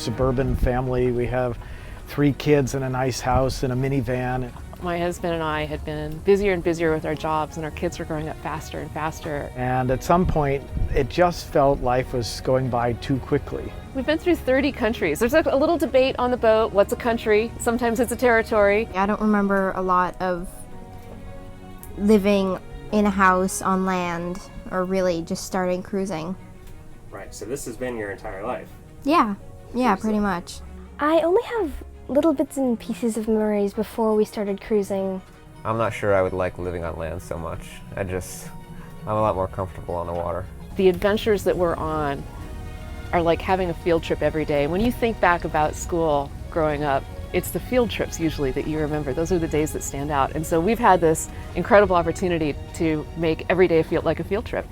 suburban family. We have 3 kids and a nice house and a minivan. My husband and I had been busier and busier with our jobs, and our kids were growing up faster and faster. And at some point, it just felt life was going by too quickly. We've been through 30 countries. There's a little debate on the boat. What's a country? Sometimes it's a territory. I don't remember a lot of living in a house on land or really just starting cruising. Right, so this has been your entire life? Yeah, pretty much. I only have little bits and pieces of memories before we started cruising. I'm not sure I would like living on land so much. I'm a lot more comfortable on the water. The adventures that we're on are like having a field trip every day. When you think back about school growing up, it's the field trips usually that you remember. Those are the days that stand out. And so we've had this incredible opportunity to make every day feel like a field trip.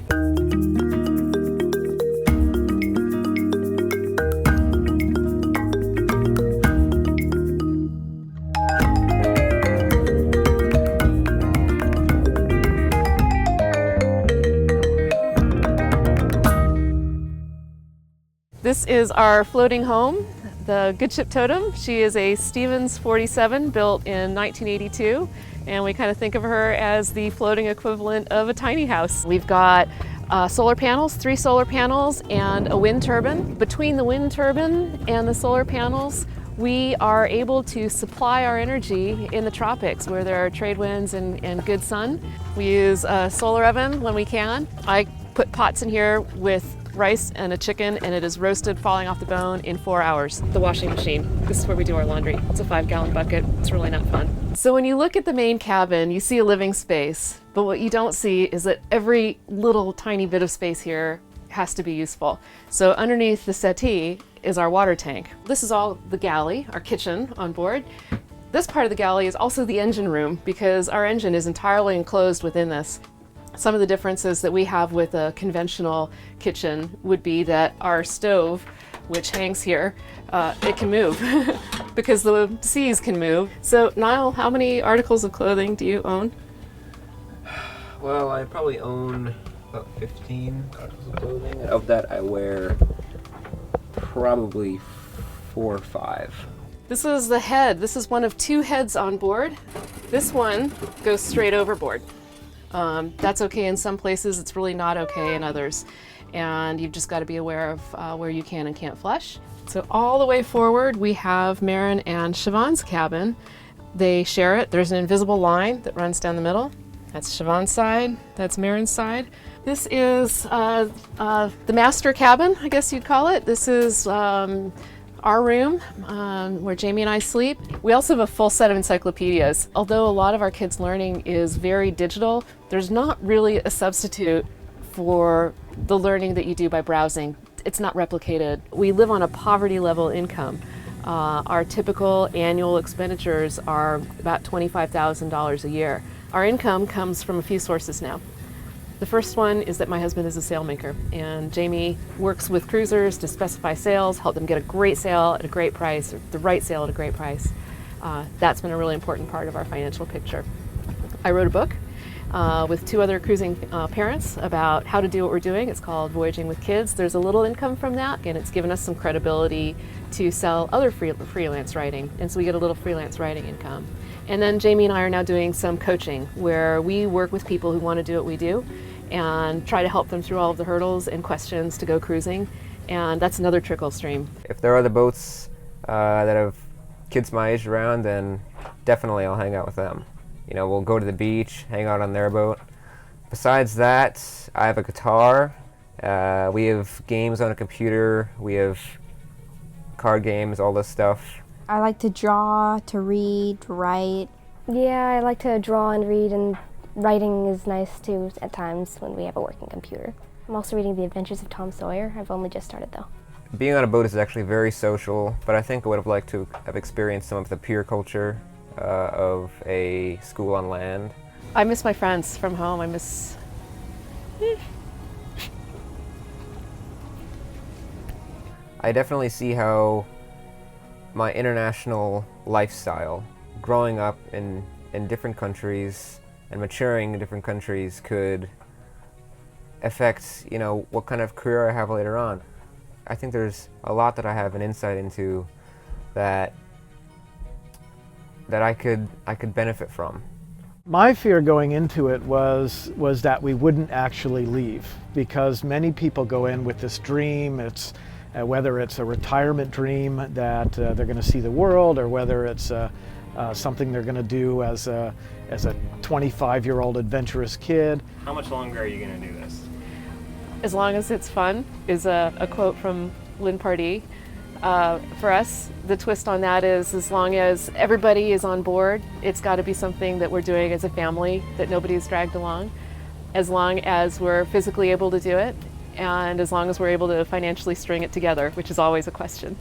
This is our floating home, the good ship Totem. She is a Stevens 47 built in 1982, and we kind of think of her as the floating equivalent of a tiny house. We've got solar panels, 3 solar panels, and a wind turbine. Between the wind turbine and the solar panels, we are able to supply our energy in the tropics where there are trade winds and good sun. We use a solar oven when we can. I put pots in here with rice and a chicken, and it is roasted, falling off the bone in 4 hours. The washing machine, this is where we do our laundry. It's a 5-gallon bucket. It's really not fun. So when you look at the main cabin, you see a living space, but what you don't see is that every little tiny bit of space here has to be useful. So underneath the settee is our water tank. This is all the galley, our kitchen on board. This part of the galley is also the engine room because our engine is entirely enclosed within this. Some of the differences that we have with a conventional kitchen would be that our stove, which hangs here, it can move because the seas can move. So Niall, how many articles of clothing do you own? Well, I probably own about 15 articles of clothing. Of that, I wear probably 4 or 5. This is the head. This is one of 2 heads on board. This one goes straight overboard. That's okay in some places, it's really not okay in others. And you've just got to be aware of where you can and can't flush. So all the way forward, we have Marin and Siobhan's cabin. They share it. There's an invisible line that runs down the middle. That's Siobhan's side, that's Marin's side. This is the master cabin, I guess you'd call it. This is our room where Jamie and I sleep. We also have a full set of encyclopedias. Although a lot of our kids' learning is very digital, there's not really a substitute for the learning that you do by browsing. It's not replicated. We live on a poverty level income. Our typical annual expenditures are about $25,000 a year. Our income comes from a few sources now. The first one is that my husband is a sailmaker, and Jamie works with cruisers to specify sails, help them get a great sail at a great price, or the right sail at a great price. That's been a really important part of our financial picture. I wrote a book with 2 other cruising parents about how to do what we're doing. It's called Voyaging with Kids. There's a little income from that, and it's given us some credibility to sell other freelance writing, and so we get a little freelance writing income. And then Jamie and I are now doing some coaching where we work with people who want to do what we do and try to help them through all of the hurdles and questions to go cruising, and that's another trickle stream. If there are other boats that have kids my age around, then definitely I'll hang out with them. You know, we'll go to the beach, hang out on their boat. Besides that, I have a guitar, we have games on a computer, we have card games, all this stuff. I like to draw, to read, to write. Yeah, I like to draw and read, and writing is nice too at times when we have a working computer. I'm also reading The Adventures of Tom Sawyer. I've only just started though. Being on a boat is actually very social, but I think I would have liked to have experienced some of the peer culture of a school on land. I miss my friends from home. I miss... I definitely see how my international lifestyle, growing up in different countries and maturing in different countries, could affect, you know, what kind of career I have later on. I think there's a lot that I have an insight into that I could benefit from. My fear going into it was that we wouldn't actually leave, because many people go in with this dream. It's whether it's a retirement dream that they're going to see the world, or whether it's something they're going to do as a 25-year-old adventurous kid. How much longer are you going to do this? As long as it's fun is a quote from Lynn Pardee. For us, the twist on that is as long as everybody is on board, it's got to be something that we're doing as a family, that nobody's dragged along. As long as we're physically able to do it, and as long as we're able to financially string it together, which is always a question.